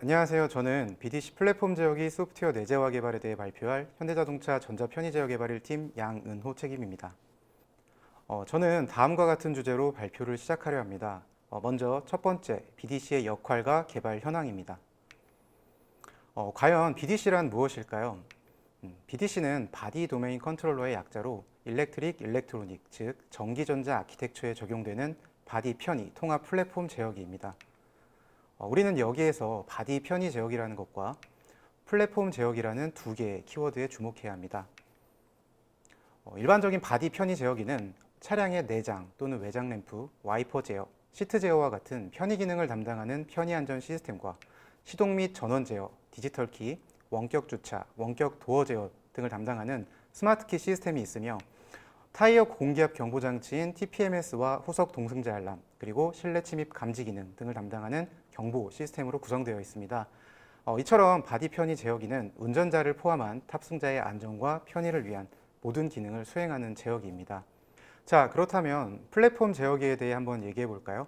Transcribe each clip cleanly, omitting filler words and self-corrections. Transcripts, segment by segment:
안녕하세요. 저는 BDC 플랫폼 제어기 소프트웨어 내재화 개발에 대해 발표할 현대자동차 전자편의 제어 개발 1팀 양은호 책임입니다. 저는 다음과 같은 주제로 발표를 시작하려 합니다. 먼저 첫 번째, BDC의 역할과 개발 현황입니다. 과연 BDC란 무엇일까요? BDC는 바디 도메인 컨트롤러의 약자로 일렉트릭 일렉트로닉, 즉 전기전자 아키텍처에 적용되는 바디 편의 통합 플랫폼 제어기입니다. 우리는 여기에서 바디 편의 제어기라는 것과 플랫폼 제어기라는 두 개의 키워드에 주목해야 합니다. 일반적인 바디 편의 제어기는 차량의 내장 또는 외장 램프, 와이퍼 제어, 시트 제어와 같은 편의 기능을 담당하는 편의 안전 시스템과 시동 및 전원 제어, 디지털 키, 원격 주차, 원격 도어 제어 등을 담당하는 스마트 키 시스템이 있으며 타이어 공기압 경보 장치인 TPMS와 후석 동승자 알람, 그리고 실내 침입 감지 기능 등을 담당하는 경보 시스템으로 구성되어 있습니다. 이처럼 바디 편의 제어기는 운전자를 포함한 탑승자의 안전과 편의를 위한 모든 기능을 수행하는 제어기입니다. 자, 그렇다면 플랫폼 제어기에 대해 한번 얘기해 볼까요?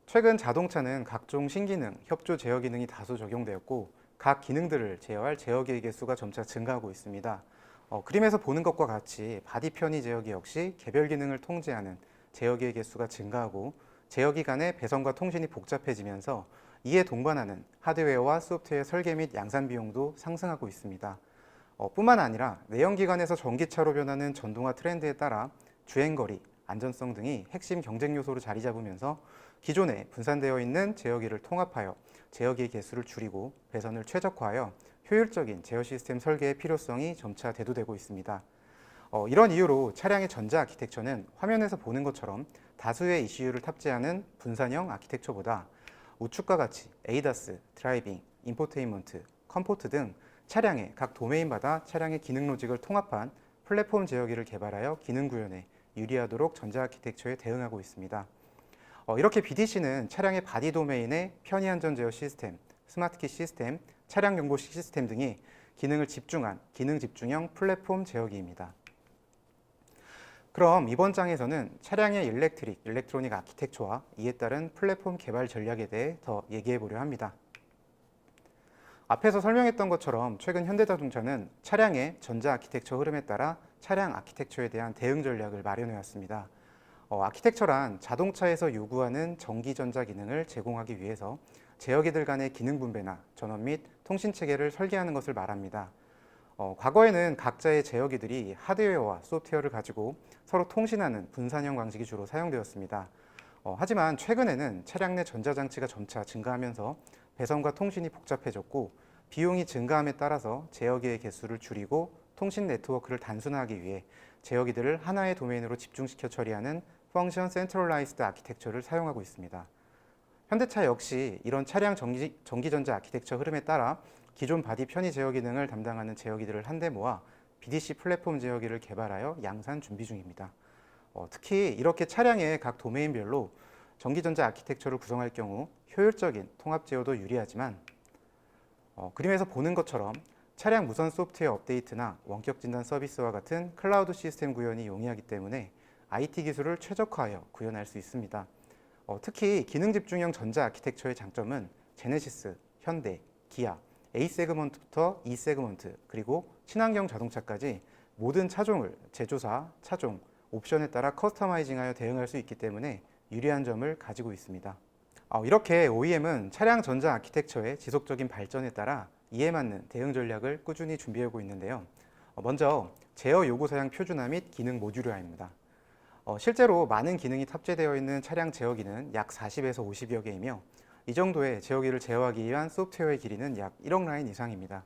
최근 자동차는 각종 신기능, 협조 제어 기능이 다수 적용되었고 각 기능들을 제어할 제어기의 개수가 점차 증가하고 있습니다. 그림에서 보는 것과 같이 바디 편의 제어기 역시 개별 기능을 통제하는 제어기의 개수가 증가하고 제어기 간의 배선과 통신이 복잡해지면서 이에 동반하는 하드웨어와 소프트웨어 설계 및 양산 비용도 상승하고 있습니다. 뿐만 아니라 내연기관에서 전기차로 변하는 전동화 트렌드에 따라 주행거리, 안전성 등이 핵심 경쟁 요소로 자리 잡으면서 기존에 분산되어 있는 제어기를 통합하여 제어기의 개수를 줄이고 배선을 최적화하여 효율적인 제어 시스템 설계의 필요성이 점차 대두되고 있습니다. 이런 이유로 차량의 전자 아키텍처는 화면에서 보는 것처럼 다수의 ECU를 탑재하는 분산형 아키텍처보다 우측과 같이 ADAS, 드라이빙, 인포테인먼트, 컴포트 등 차량의 각 도메인마다 차량의 기능 로직을 통합한 플랫폼 제어기를 개발하여 기능 구현에 유리하도록 전자 아키텍처에 대응하고 있습니다. 이렇게 BDC는 차량의 바디 도메인의 편의 안전 제어 시스템, 스마트키 시스템, 차량 경보 시스템 등이 기능을 집중한 기능 집중형 플랫폼 제어기입니다. 그럼 이번 장에서는 차량의 일렉트릭, 일렉트로닉 아키텍처와 이에 따른 플랫폼 개발 전략에 대해 더 얘기해 보려 합니다. 앞에서 설명했던 것처럼 최근 현대자동차는 차량의 전자 아키텍처 흐름에 따라 차량 아키텍처에 대한 대응 전략을 마련해 왔습니다. 아키텍처란 자동차에서 요구하는 전기전자 기능을 제공하기 위해서 제어기들 간의 기능 분배나 전원 및 통신 체계를 설계하는 것을 말합니다. 과거에는 각자의 제어기들이 하드웨어와 소프트웨어를 가지고 서로 통신하는 분산형 방식이 주로 사용되었습니다. 하지만 최근에는 차량 내 전자장치가 점차 증가하면서 배선과 통신이 복잡해졌고 비용이 증가함에 따라서 제어기의 개수를 줄이고 통신 네트워크를 단순화하기 위해 제어기들을 하나의 도메인으로 집중시켜 처리하는 펑션 센트럴라이즈드 아키텍처를 사용하고 있습니다. 현대차 역시 이런 차량 전기전자 아키텍처 흐름에 따라 기존 바디 편의 제어 기능을 담당하는 제어기들을 한데 모아 BDC 플랫폼 제어기를 개발하여 양산 준비 중입니다. 특히 이렇게 차량의 각 도메인별로 전기전자 아키텍처를 구성할 경우 효율적인 통합 제어도 유리하지만 그림에서 보는 것처럼 차량 무선 소프트웨어 업데이트나 원격 진단 서비스와 같은 클라우드 시스템 구현이 용이하기 때문에 IT 기술을 최적화하여 구현할 수 있습니다. 특히 기능 집중형 전자 아키텍처의 장점은 제네시스, 현대, 기아, A 세그먼트부터 E 세그먼트, 그리고 친환경 자동차까지 모든 차종을 제조사, 차종, 옵션에 따라 커스터마이징하여 대응할 수 있기 때문에 유리한 점을 가지고 있습니다. 이렇게 OEM은 차량 전자 아키텍처의 지속적인 발전에 따라 이에 맞는 대응 전략을 꾸준히 준비하고 있는데요. 먼저 제어 요구 사양 표준화 및 기능 모듈화입니다. 실제로 많은 기능이 탑재되어 있는 차량 제어기는 약 40에서 50여 개이며 이 정도의 제어기를 제어하기 위한 소프트웨어의 길이는 약 1억 라인 이상입니다.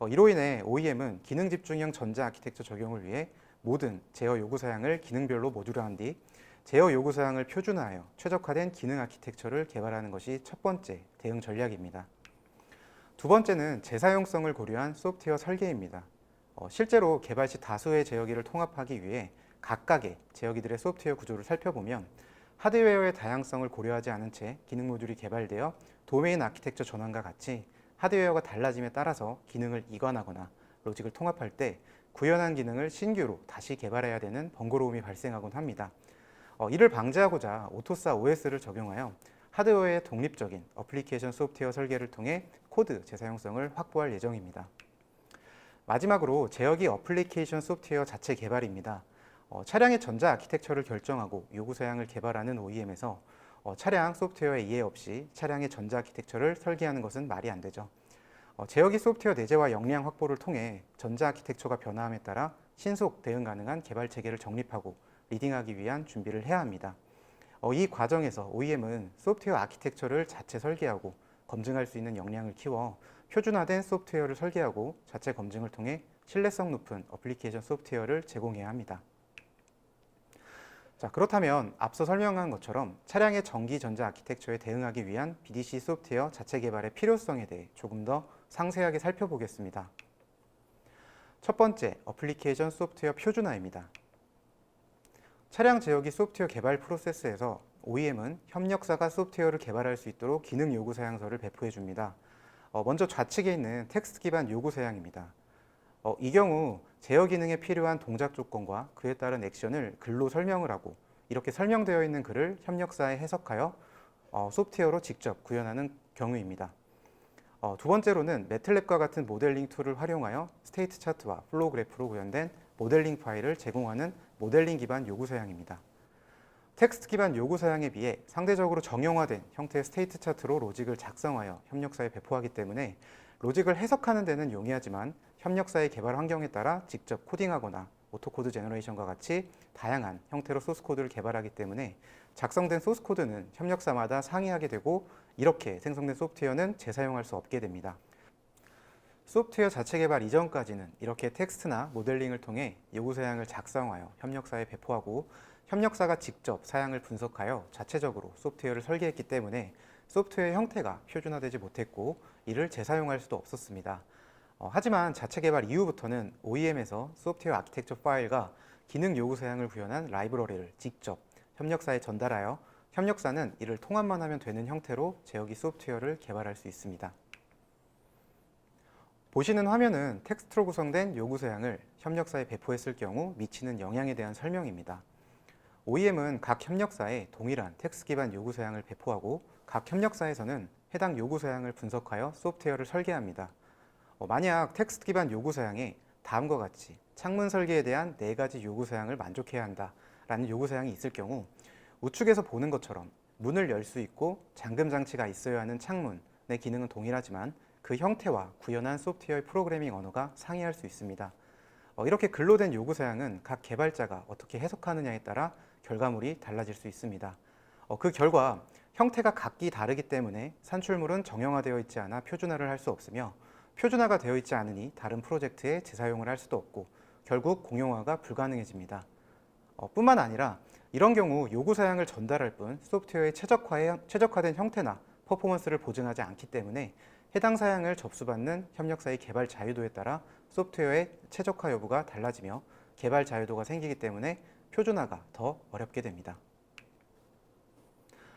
이로 인해 OEM은 기능 집중형 전자 아키텍처 적용을 위해 모든 제어 요구 사양을 기능별로 모듈화한 뒤 제어 요구 사양을 표준화하여 최적화된 기능 아키텍처를 개발하는 것이 첫 번째 대응 전략입니다. 두 번째는 재사용성을 고려한 소프트웨어 설계입니다. 실제로 개발 시 다수의 제어기를 통합하기 위해 각각의 제어기들의 소프트웨어 구조를 살펴보면 하드웨어의 다양성을 고려하지 않은 채 기능 모듈이 개발되어 도메인 아키텍처 전환과 같이 하드웨어가 달라짐에 따라서 기능을 이관하거나 로직을 통합할 때 구현한 기능을 신규로 다시 개발해야 되는 번거로움이 발생하곤 합니다. 이를 방지하고자 오토사 OS를 적용하여 하드웨어의 독립적인 어플리케이션 소프트웨어 설계를 통해 코드 재사용성을 확보할 예정입니다. 마지막으로 제어기 어플리케이션 소프트웨어 자체 개발입니다. 차량의 전자 아키텍처를 결정하고 요구 사양을 개발하는 OEM에서 차량 소프트웨어에 이해 없이 차량의 전자 아키텍처를 설계하는 것은 말이 안 되죠. 제어기 소프트웨어 내재와 역량 확보를 통해 전자 아키텍처가 변화함에 따라 신속 대응 가능한 개발 체계를 정립하고 리딩하기 위한 준비를 해야 합니다. 이 과정에서 OEM은 소프트웨어 아키텍처를 자체 설계하고 검증할 수 있는 역량을 키워 표준화된 소프트웨어를 설계하고 자체 검증을 통해 신뢰성 높은 어플리케이션 소프트웨어를 제공해야 합니다. 자, 그렇다면 앞서 설명한 것처럼 차량의 전기 전자 아키텍처에 대응하기 위한 BDC 소프트웨어 자체 개발의 필요성에 대해 조금 더 상세하게 살펴보겠습니다. 첫 번째, 어플리케이션 소프트웨어 표준화입니다. 차량 제어기 소프트웨어 개발 프로세스에서 OEM은 협력사가 소프트웨어를 개발할 수 있도록 기능 요구 사양서를 배포해 줍니다. 먼저 좌측에 있는 텍스트 기반 요구 사양입니다. 이 경우 제어 기능에 필요한 동작 조건과 그에 따른 액션을 글로 설명을 하고 이렇게 설명되어 있는 글을 협력사에 해석하여 소프트웨어로 직접 구현하는 경우입니다. 두 번째로는 매틀랩과 같은 모델링 툴을 활용하여 스테이트 차트와 플로우 그래프로 구현된 모델링 파일을 제공하는 모델링 기반 요구 사양입니다. 텍스트 기반 요구 사양에 비해 상대적으로 정형화된 형태의 스테이트 차트로 로직을 작성하여 협력사에 배포하기 때문에 로직을 해석하는 데는 용이하지만 협력사의 개발 환경에 따라 직접 코딩하거나 오토코드 제너레이션과 같이 다양한 형태로 소스코드를 개발하기 때문에 작성된 소스코드는 협력사마다 상이하게 되고 이렇게 생성된 소프트웨어는 재사용할 수 없게 됩니다. 소프트웨어 자체 개발 이전까지는 이렇게 텍스트나 모델링을 통해 요구 사양을 작성하여 협력사에 배포하고 협력사가 직접 사양을 분석하여 자체적으로 소프트웨어를 설계했기 때문에 소프트웨어 형태가 표준화되지 못했고 이를 재사용할 수도 없었습니다. 하지만 자체 개발 이후부터는 OEM에서 소프트웨어 아키텍처 파일과 기능 요구 사양을 구현한 라이브러리를 직접 협력사에 전달하여 협력사는 이를 통합만 하면 되는 형태로 제어기 소프트웨어를 개발할 수 있습니다. 보시는 화면은 텍스트로 구성된 요구 사양을 협력사에 배포했을 경우 미치는 영향에 대한 설명입니다. OEM은 각 협력사에 동일한 텍스트 기반 요구 사양을 배포하고 각 협력사에서는 해당 요구 사양을 분석하여 소프트웨어를 설계합니다. 만약 텍스트 기반 요구 사양에 다음과 같이 창문 설계에 대한 4가지 요구 사양을 만족해야 한다라는 요구 사양이 있을 경우 우측에서 보는 것처럼 문을 열 수 있고 잠금 장치가 있어야 하는 창문의 기능은 동일하지만 그 형태와 구현한 소프트웨어의 프로그래밍 언어가 상이할 수 있습니다. 이렇게 글로 된 요구 사양은 각 개발자가 어떻게 해석하느냐에 따라 결과물이 달라질 수 있습니다. 그 결과 형태가 각기 다르기 때문에 산출물은 정형화되어 있지 않아 표준화를 할 수 없으며 표준화가 되어 있지 않으니 다른 프로젝트에 재사용을 할 수도 없고 결국 공용화가 불가능해집니다. 뿐만 아니라 이런 경우 요구 사양을 전달할 뿐 소프트웨어의 최적화된 형태나 퍼포먼스를 보증하지 않기 때문에 해당 사양을 접수받는 협력사의 개발 자유도에 따라 소프트웨어의 최적화 여부가 달라지며 개발 자유도가 생기기 때문에 표준화가 더 어렵게 됩니다.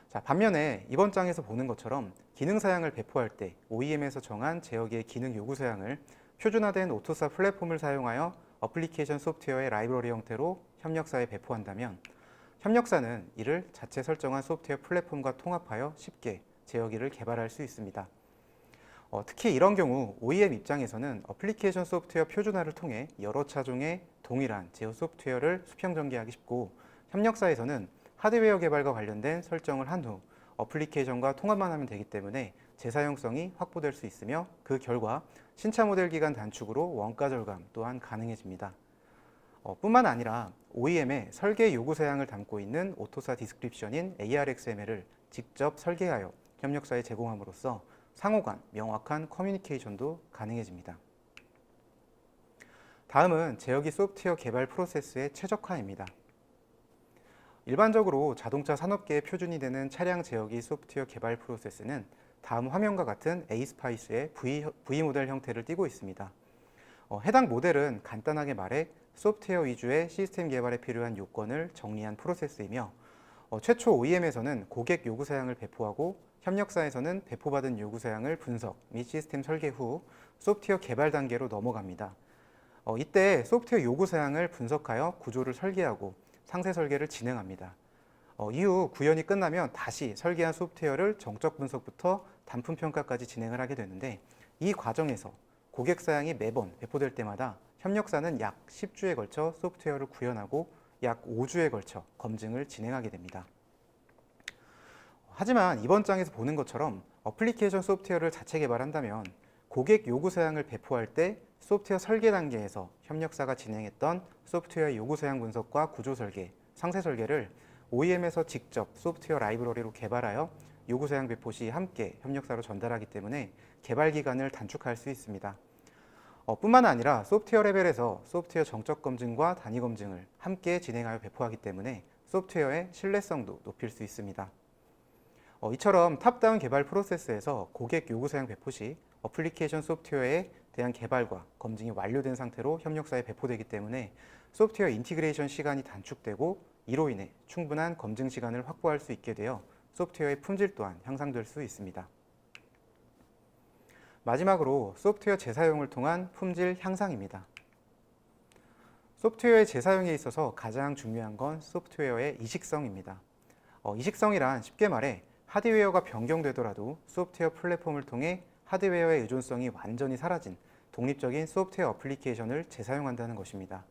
자, 반면에 이번 장에서 보는 것처럼 기능 사양을 배포할 때 OEM에서 정한 제어기의 기능 요구 사양을 표준화된 오토사 플랫폼을 사용하여 어플리케이션 소프트웨어의 라이브러리 형태로 협력사에 배포한다면 협력사는 이를 자체 설정한 소프트웨어 플랫폼과 통합하여 쉽게 제어기를 개발할 수 있습니다. 특히 이런 경우 OEM 입장에서는 어플리케이션 소프트웨어 표준화를 통해 여러 차종의 동일한 제어 소프트웨어를 수평 전개하기 쉽고 협력사에서는 하드웨어 개발과 관련된 설정을 한 후 어플리케이션과 통합만 하면 되기 때문에 재사용성이 확보될 수 있으며 그 결과 신차 모델 기간 단축으로 원가 절감 또한 가능해집니다. 뿐만 아니라 OEM의 설계 요구 사양을 담고 있는 오토사 디스크립션인 ARXML을 직접 설계하여 협력사에 제공함으로써 상호간 명확한 커뮤니케이션도 가능해집니다. 다음은 제어기 소프트웨어 개발 프로세스의 최적화입니다. 일반적으로 자동차 산업계의 표준이 되는 차량 제어기 소프트웨어 개발 프로세스는 다음 화면과 같은 ASPICE의 V 모델 형태를 띠고 있습니다. 해당 모델은 간단하게 말해 소프트웨어 위주의 시스템 개발에 필요한 요건을 정리한 프로세스이며 최초 OEM에서는 고객 요구 사양을 배포하고 협력사에서는 배포받은 요구 사양을 분석 및 시스템 설계 후 소프트웨어 개발 단계로 넘어갑니다. 이때 소프트웨어 요구 사양을 분석하여 구조를 설계하고 상세 설계를 진행합니다. 이후 구현이 끝나면 다시 설계한 소프트웨어를 정적 분석부터 단품 평가까지 진행을 하게 되는데, 이 과정에서 고객 사양이 매번 배포될 때마다 협력사는 약 10주에 걸쳐 소프트웨어를 구현하고 약 5주에 걸쳐 검증을 진행하게 됩니다. 하지만 이번 장에서 보는 것처럼 어플리케이션 소프트웨어를 자체 개발한다면 고객 요구 사양을 배포할 때 소프트웨어 설계 단계에서 협력사가 진행했던 소프트웨어 요구 사양 분석과 구조 설계, 상세 설계를 OEM에서 직접 소프트웨어 라이브러리로 개발하여 요구 사양 배포 시 함께 협력사로 전달하기 때문에 개발 기간을 단축할 수 있습니다. 뿐만 아니라 소프트웨어 레벨에서 소프트웨어 정적 검증과 단위 검증을 함께 진행하여 배포하기 때문에 소프트웨어의 신뢰성도 높일 수 있습니다. 이처럼 탑다운 개발 프로세스에서 고객 요구 사양 배포 시 어플리케이션 소프트웨어에 대한 개발과 검증이 완료된 상태로 협력사에 배포되기 때문에 소프트웨어 인티그레이션 시간이 단축되고 이로 인해 충분한 검증 시간을 확보할 수 있게 되어 소프트웨어의 품질 또한 향상될 수 있습니다. 마지막으로 소프트웨어 재사용을 통한 품질 향상입니다. 소프트웨어의 재사용에 있어서 가장 중요한 건 소프트웨어의 이식성입니다. 이식성이란 쉽게 말해 하드웨어가 변경되더라도 소프트웨어 플랫폼을 통해 하드웨어의 의존성이 완전히 사라진 독립적인 소프트웨어 어플리케이션을 재사용한다는 것입니다.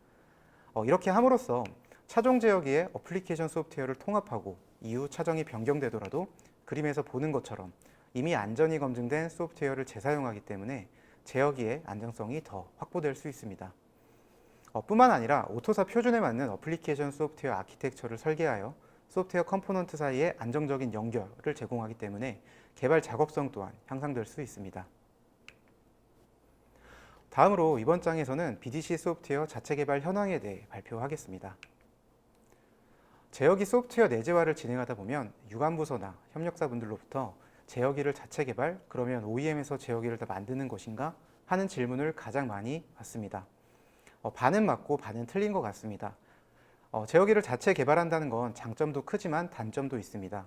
이렇게 함으로써 차종 제어기에 어플리케이션 소프트웨어를 통합하고 이후 차종이 변경되더라도 그림에서 보는 것처럼 이미 안전이 검증된 소프트웨어를 재사용하기 때문에 제어기의 안정성이 더 확보될 수 있습니다. 뿐만 아니라 오토사 표준에 맞는 어플리케이션 소프트웨어 아키텍처를 설계하여 소프트웨어 컴포넌트 사이의 안정적인 연결을 제공하기 때문에 개발 작업성 또한 향상될 수 있습니다. 다음으로 이번 장에서는 BDC 소프트웨어 자체 개발 현황에 대해 발표하겠습니다. 제어기 소프트웨어 내재화를 진행하다 보면 유관부서나 협력사분들로부터 제어기를 자체 개발, 그러면 OEM에서 제어기를 다 만드는 것인가 하는 질문을 가장 많이 받습니다. 반은 맞고 반은 틀린 것 같습니다. 제어기를 자체 개발한다는 건 장점도 크지만 단점도 있습니다.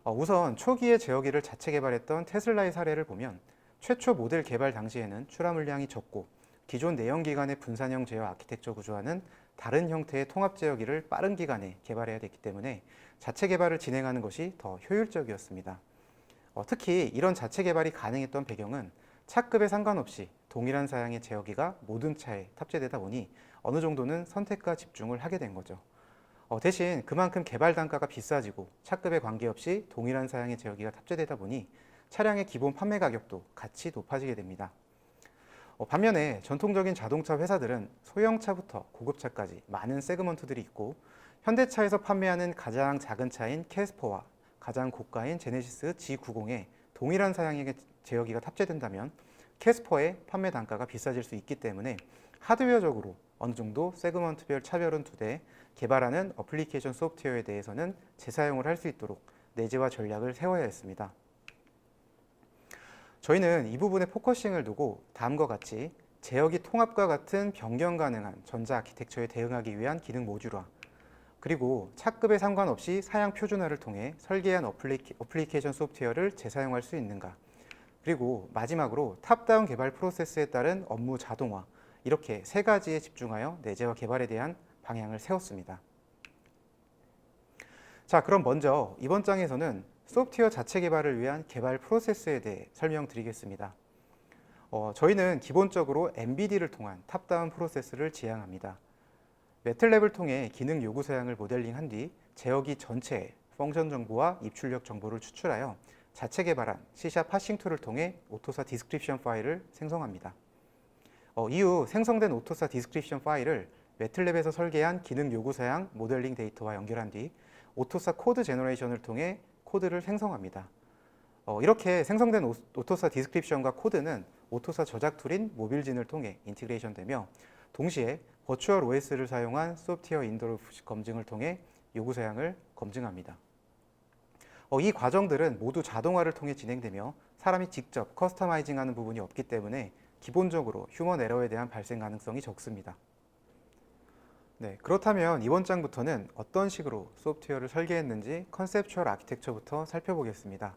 우선 초기에 제어기를 자체 개발했던 테슬라의 사례를 보면 최초 모델 개발 당시에는 출하 물량이 적고 기존 내연기관의 분산형 제어 아키텍처 구조와는 다른 형태의 통합 제어기를 빠른 기간에 개발해야 됐기 때문에 자체 개발을 진행하는 것이 더 효율적이었습니다. 특히 이런 자체 개발이 가능했던 배경은 차급에 상관없이 동일한 사양의 제어기가 모든 차에 탑재되다 보니 어느 정도는 선택과 집중을 하게 된 거죠. 대신 그만큼 개발 단가가 비싸지고 차급에 관계없이 동일한 사양의 제어기가 탑재되다 보니 차량의 기본 판매 가격도 같이 높아지게 됩니다. 반면에 전통적인 자동차 회사들은 소형차부터 고급차까지 많은 세그먼트들이 있고 현대차에서 판매하는 가장 작은 차인 캐스퍼와 가장 고가인 제네시스 G90에 동일한 사양의 제어기가 탑재된다면 캐스퍼의 판매 단가가 비싸질 수 있기 때문에 하드웨어적으로 어느 정도 세그먼트별 차별은 두되 개발하는 어플리케이션 소프트웨어에 대해서는 재사용을 할 수 있도록 내재화 전략을 세워야 했습니다. 저희는 이 부분에 포커싱을 두고 다음과 같이 제어기 통합과 같은 변경 가능한 전자 아키텍처에 대응하기 위한 기능 모듈화, 그리고 차급에 상관없이 사양 표준화를 통해 설계한 어플리케이션 소프트웨어를 재사용할 수 있는가, 그리고 마지막으로 탑다운 개발 프로세스에 따른 업무 자동화, 이렇게 세 가지에 집중하여 내재화 개발에 대한 방향을 세웠습니다. 자, 그럼 먼저 이번 장에서는 소프트웨어 자체 개발을 위한 개발 프로세스에 대해 설명드리겠습니다. 저희는 기본적으로 MBD를 통한 탑다운 프로세스를 지향합니다. 매틀랩을 통해 기능 요구 사양을 모델링한 뒤 제어기 전체의 펑션 정보와 입출력 정보를 추출하여 자체 개발한 C# 파싱 툴을 통해 오토사 디스크립션 파일을 생성합니다. 이후 생성된 오토사 디스크립션 파일을 매틀랩에서 설계한 기능 요구 사양 모델링 데이터와 연결한 뒤 오토사 코드 제너레이션을 통해 코드를 생성합니다. 이렇게 생성된 오토사 디스크립션과 코드는 오토사 저작 툴인 모빌진을 통해 인티그레이션 되며 동시에 버추얼 OS를 사용한 소프트웨어 인도로 검증을 통해 요구 사양을 검증합니다. 이 과정들은 모두 자동화를 통해 진행되며 사람이 직접 커스터마이징하는 부분이 없기 때문에 기본적으로 휴먼 에러에 대한 발생 가능성이 적습니다. 네, 그렇다면 이번 장부터는 어떤 식으로 소프트웨어를 설계했는지 컨셉추얼 아키텍처부터 살펴보겠습니다.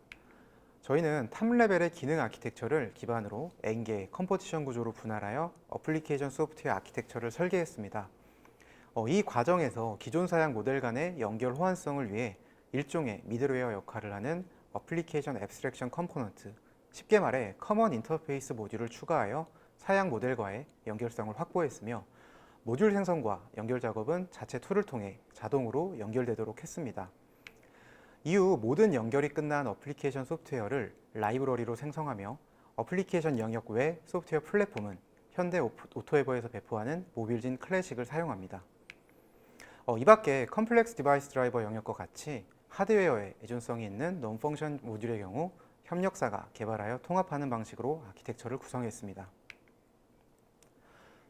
저희는 탑 레벨의 기능 아키텍처를 기반으로 N개 컴포지션 구조로 분할하여 어플리케이션 소프트웨어 아키텍처를 설계했습니다. 이 과정에서 기존 사양 모델 간의 연결 호환성을 위해 일종의 미들웨어 역할을 하는 어플리케이션 앱스트랙션 컴포넌트, 쉽게 말해 커먼 인터페이스 모듈을 추가하여 사양 모델과의 연결성을 확보했으며 모듈 생성과 연결 작업은 자체 툴을 통해 자동으로 연결되도록 했습니다. 이후 모든 연결이 끝난 어플리케이션 소프트웨어를 라이브러리로 생성하며 어플리케이션 영역 외 소프트웨어 플랫폼은 현대 오토에버에서 배포하는 모빌진 클래식을 사용합니다. 이 밖에 컴플렉스 디바이스 드라이버 영역과 같이 하드웨어에 의존성이 있는 논펑션 모듈의 경우 협력사가 개발하여 통합하는 방식으로 아키텍처를 구성했습니다.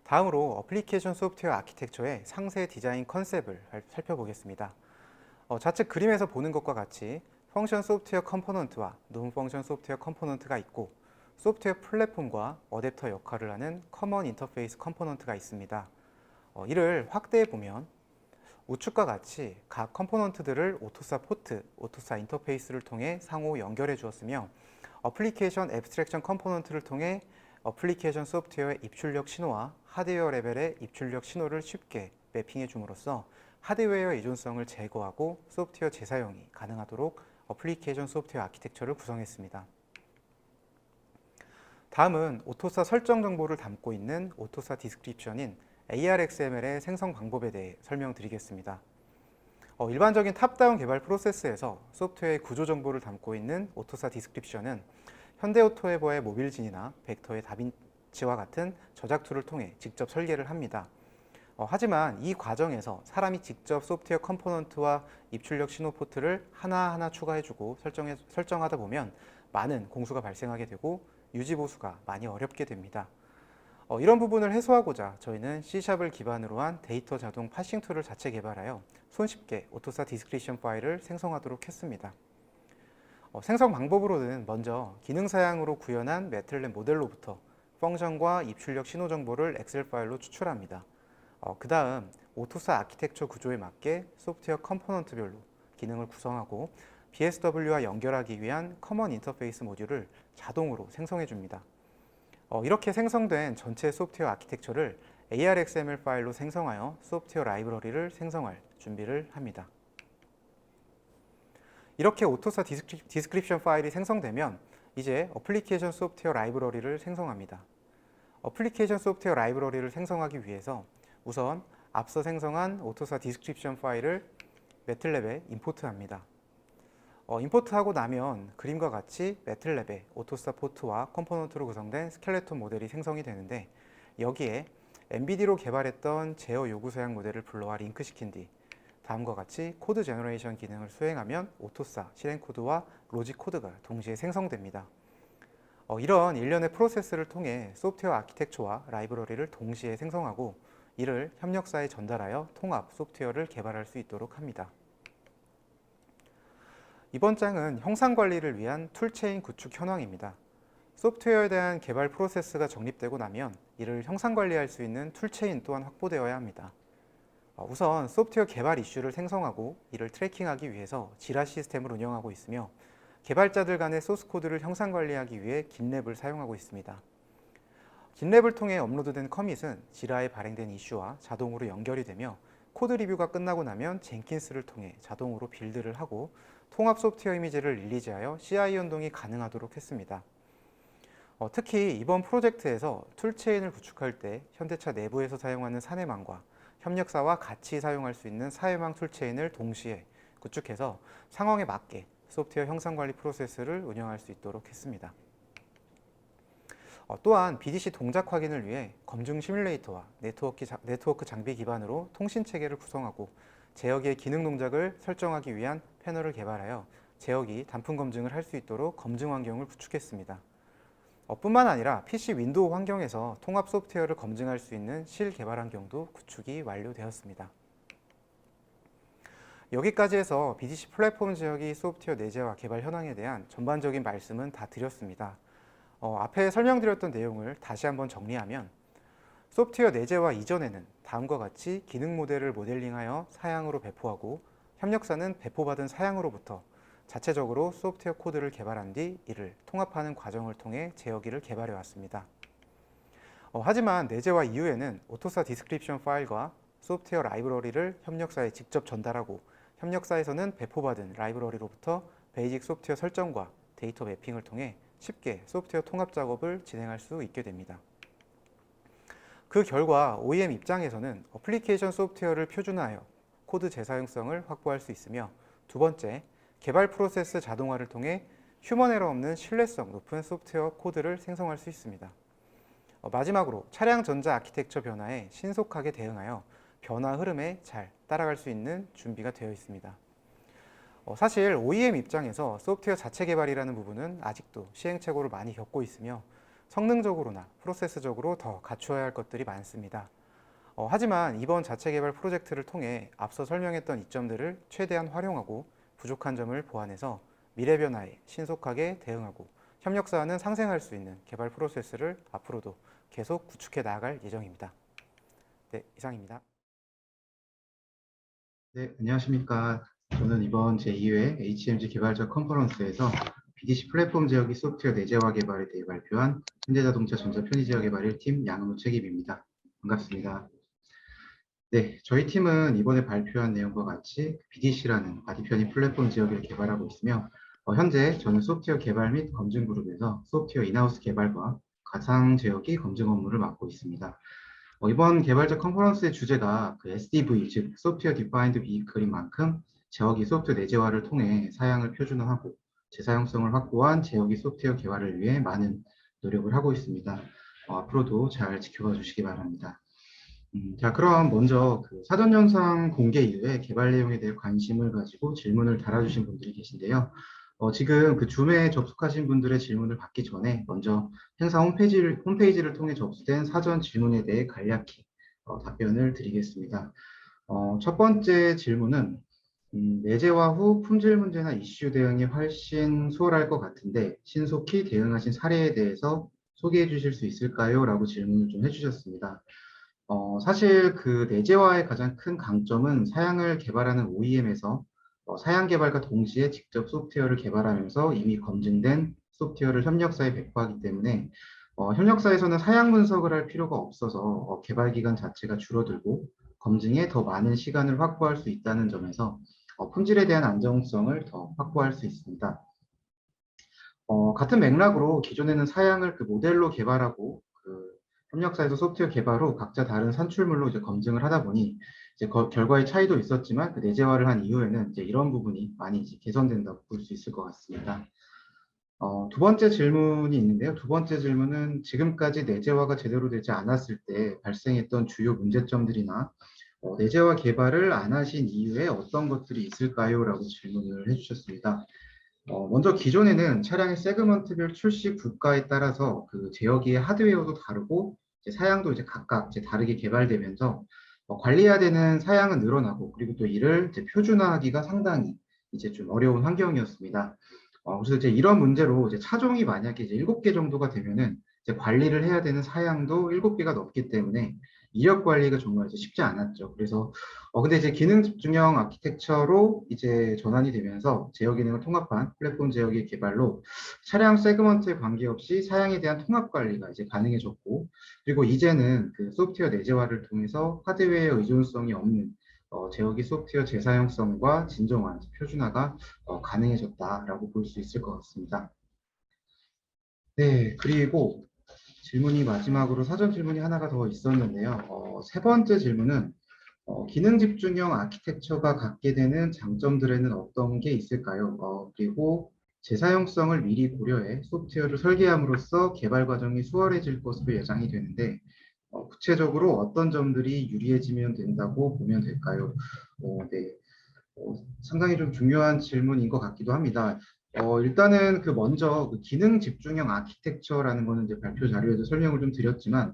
다음으로 어플리케이션 소프트웨어 아키텍처의 상세 디자인 컨셉을 살펴보겠습니다. 좌측 그림에서 보는 것과 같이 펑션 소프트웨어 컴포넌트와 논 펑션 소프트웨어 컴포넌트가 있고 소프트웨어 플랫폼과 어댑터 역할을 하는 커먼 인터페이스 컴포넌트가 있습니다. 이를 확대해 보면 우측과 같이 각 컴포넌트들을 오토사 포트, 오토사 인터페이스를 통해 상호 연결해 주었으며 어플리케이션 앱스트랙션 컴포넌트를 통해 어플리케이션 소프트웨어의 입출력 신호와 하드웨어 레벨의 입출력 신호를 쉽게 매핑해 줌으로써 하드웨어 의존성을 제거하고 소프트웨어 재사용이 가능하도록 어플리케이션 소프트웨어 아키텍처를 구성했습니다. 다음은 오토사 설정 정보를 담고 있는 오토사 디스크립션인 ARXML의 생성 방법에 대해 설명드리겠습니다. 일반적인 탑다운 개발 프로세스에서 소프트웨어의 구조 정보를 담고 있는 오토사 디스크립션은 현대오토에버의 모빌진이나 벡터의 다빈치와 같은 저작 툴을 통해 직접 설계를 합니다. 하지만 이 과정에서 사람이 직접 소프트웨어 컴포넌트와 입출력 신호 포트를 하나하나 추가해주고 설정하다 보면 많은 공수가 발생하게 되고 유지 보수가 많이 어렵게 됩니다. 이런 부분을 해소하고자 저희는 C샵을 기반으로 한 데이터 자동 파싱 툴을 자체 개발하여 손쉽게 오토사 디스크립션 파일을 생성하도록 했습니다. 생성 방법으로는 먼저 기능 사양으로 구현한 매틀랩 모델로부터 펑션과 입출력 신호 정보를 엑셀 파일로 추출합니다. 그 다음 오토사 아키텍처 구조에 맞게 소프트웨어 컴포넌트별로 기능을 구성하고 BSW와 연결하기 위한 커먼 인터페이스 모듈을 자동으로 생성해 줍니다. 이렇게 생성된 전체 소프트웨어 아키텍처를 ARXML 파일로 생성하여 소프트웨어 라이브러리를 생성할 준비를 합니다. 이렇게 오토사 디스크립션 파일이 생성되면 이제 어플리케이션 소프트웨어 라이브러리를 생성합니다. 어플리케이션 소프트웨어 라이브러리를 생성하기 위해서 우선 앞서 생성한 오토사 디스크립션 파일을 매틀랩에 임포트합니다. 임포트하고 나면 그림과 같이 매틀랩에 오토사 포트와 컴포넌트로 구성된 스켈레톤 모델이 생성이 되는데 여기에 NVIDIA로 개발했던 제어 요구 사양 모델을 불러와 링크시킨 뒤 다음과 같이 코드 제너레이션 기능을 수행하면 오토사 실행 코드와 로직 코드가 동시에 생성됩니다. 이런 일련의 프로세스를 통해 소프트웨어 아키텍처와 라이브러리를 동시에 생성하고 이를 협력사에 전달하여 통합 소프트웨어를 개발할 수 있도록 합니다. 이번 장은 형상 관리를 위한 툴체인 구축 현황입니다. 소프트웨어에 대한 개발 프로세스가 정립되고 나면 이를 형상 관리할 수 있는 툴체인 또한 확보되어야 합니다. 우선 소프트웨어 개발 이슈를 생성하고 이를 트래킹하기 위해서 지라 시스템을 운영하고 있으며 개발자들 간의 소스 코드를 형상 관리하기 위해 깃랩을 사용하고 있습니다. 깃랩을 통해 업로드된 커밋은 지라에 발행된 이슈와 자동으로 연결이 되며 코드 리뷰가 끝나고 나면 젠킨스를 통해 자동으로 빌드를 하고 통합 소프트웨어 이미지를 릴리즈하여 CI 연동이 가능하도록 했습니다. 특히 이번 프로젝트에서 툴체인을 구축할 때 현대차 내부에서 사용하는 사내망과 협력사와 같이 사용할 수 있는 사회망 툴체인을 동시에 구축해서 상황에 맞게 소프트웨어 형상 관리 프로세스를 운영할 수 있도록 했습니다. 또한 BDC 동작 확인을 위해 검증 시뮬레이터와 네트워크 장비 기반으로 통신 체계를 구성하고 제어기의 기능 동작을 설정하기 위한 패널을 개발하여 제어기 단품 검증을 할 수 있도록 검증 환경을 구축했습니다. 뿐만 아니라 PC 윈도우 환경에서 통합 소프트웨어를 검증할 수 있는 실 개발 환경도 구축이 완료되었습니다. 여기까지 해서 BDC 플랫폼 지역이 소프트웨어 내재와 개발 현황에 대한 전반적인 말씀은 다 드렸습니다. 앞에 설명드렸던 내용을 다시 한번 정리하면 소프트웨어 내재와 이전에는 다음과 같이 기능 모델을 모델링하여 사양으로 배포하고 협력사는 배포받은 사양으로부터 자체적으로 소프트웨어 코드를 개발한 뒤 이를 통합하는 과정을 통해 제어기를 개발해 왔습니다. 하지만 내재와 이후에는 오토사 디스크립션 파일과 소프트웨어 라이브러리를 협력사에 직접 전달하고 협력사에서는 배포받은 라이브러리로부터 베이직 소프트웨어 설정과 데이터 매핑을 통해 쉽게 소프트웨어 통합 작업을 진행할 수 있게 됩니다. 그 결과 OEM 입장에서는 어플리케이션 소프트웨어를 표준화하여 코드 재사용성을 확보할 수 있으며, 두 번째, 개발 프로세스 자동화를 통해 휴먼 에러 없는 신뢰성 높은 소프트웨어 코드를 생성할 수 있습니다. 마지막으로 차량 전자 아키텍처 변화에 신속하게 대응하여 변화 흐름에 잘 따라갈 수 있는 준비가 되어 있습니다. 사실 OEM 입장에서 소프트웨어 자체 개발이라는 부분은 아직도 시행착오를 많이 겪고 있으며 성능적으로나 프로세스적으로 더 갖추어야 할 것들이 많습니다. 하지만 이번 자체 개발 프로젝트를 통해 앞서 설명했던 이점들을 최대한 활용하고 부족한 점을 보완해서 미래 변화에 신속하게 대응하고 협력사와는 상생할 수 있는 개발 프로세스를 앞으로도 계속 구축해 나아갈 예정입니다. 네, 이상입니다. 네, 안녕하십니까. 저는 이번 제2회 HMG 개발자 컨퍼런스에서 BDC 플랫폼 제어기 소프트웨어 내재화 개발에 대해 발표한 현대자동차 전자편의제어 개발 1팀 양은우 책임입니다. 반갑습니다. 네, 저희 팀은 이번에 발표한 내용과 같이 BDC라는 바디 편의 플랫폼 지역을 개발하고 있으며, 현재 저는 소프트웨어 개발 및 검증 그룹에서 소프트웨어 인하우스 개발과 가상 제어기 검증 업무를 맡고 있습니다. 이번 개발자 컨퍼런스의 주제가 그 SDV, 즉 소프트웨어 디파인드 비클인 만큼 제어기 소프트웨어 내재화를 통해 사양을 표준화하고 재사용성을 확보한 제어기 소프트웨어 개발을 위해 많은 노력을 하고 있습니다. 앞으로도 잘 지켜봐 주시기 바랍니다. 자, 그럼 먼저 그 사전 영상 공개 이후에 개발 내용에 대해 관심을 가지고 질문을 달아주신 분들이 계신데요. 지금 그 줌에 접속하신 분들의 질문을 받기 전에 먼저 행사 홈페이지를 통해 접수된 사전 질문에 대해 간략히 답변을 드리겠습니다. 첫 번째 질문은 내재화 후 품질 문제나 이슈 대응이 훨씬 수월할 것 같은데 신속히 대응하신 사례에 대해서 소개해 주실 수 있을까요? 라고 질문을 좀 해주셨습니다. 사실 그 내재화의 가장 큰 강점은 사양을 개발하는 OEM에서 사양 개발과 동시에 직접 소프트웨어를 개발하면서 이미 검증된 소프트웨어를 협력사에 배포하기 때문에 협력사에서는 사양 분석을 할 필요가 없어서 개발 기간 자체가 줄어들고 검증에 더 많은 시간을 확보할 수 있다는 점에서 품질에 대한 안정성을 더 확보할 수 있습니다. 같은 맥락으로 기존에는 사양을 그 모델로 개발하고 그 협력사에서 소프트웨어 개발 후 각자 다른 산출물로 이제 검증을 하다 보니 이제 결과의 차이도 있었지만 그 내재화를 한 이후에는 이제 이런 부분이 많이 이제 개선된다고 볼 수 있을 것 같습니다. 두 번째 질문이 있는데요. 두 번째 질문은 지금까지 내재화가 제대로 되지 않았을 때 발생했던 주요 문제점들이나 내재화 개발을 안 하신 이유에 어떤 것들이 있을까요? 라고 질문을 해주셨습니다. 먼저 기존에는 차량의 세그먼트별 출시 국가에 따라서 그 제어기의 하드웨어도 다르고 이제 사양도 이제 각각 이제 다르게 개발되면서 관리해야 되는 사양은 늘어나고 그리고 또 이를 이제 표준화하기가 상당히 이제 좀 어려운 환경이었습니다. 그래서 이제 이런 문제로 이제 차종이 만약에 이제 7개 정도가 되면은 이제 관리를 해야 되는 사양도 7개가 넘기 때문에 이력 관리가 정말 이제 쉽지 않았죠. 그래서 근데 이제 기능 집중형 아키텍처로 이제 전환이 되면서 제어 기능을 통합한 플랫폼 제어기 개발로 차량 세그먼트에 관계없이 사양에 대한 통합 관리가 이제 가능해졌고, 그리고 이제는 그 소프트웨어 내재화를 통해서 하드웨어 의존성이 없는 제어기 소프트웨어 재사용성과 진정한 표준화가 가능해졌다라고 볼 수 있을 것 같습니다. 네, 그리고 질문이 마지막으로 사전 질문이 하나가 더 있었는데요. 세 번째 질문은 기능 집중형 아키텍처가 갖게 되는 장점들에는 어떤 게 있을까요? 그리고 재사용성을 미리 고려해 소프트웨어를 설계함으로써 개발 과정이 수월해질 것으로 예상이 되는데 구체적으로 어떤 점들이 유리해지면 된다고 보면 될까요? 네. 상당히 좀 중요한 질문인 것 같기도 합니다. 일단은 그 먼저 그 기능 집중형 아키텍처라는 거는 이제 발표 자료에도 설명을 좀 드렸지만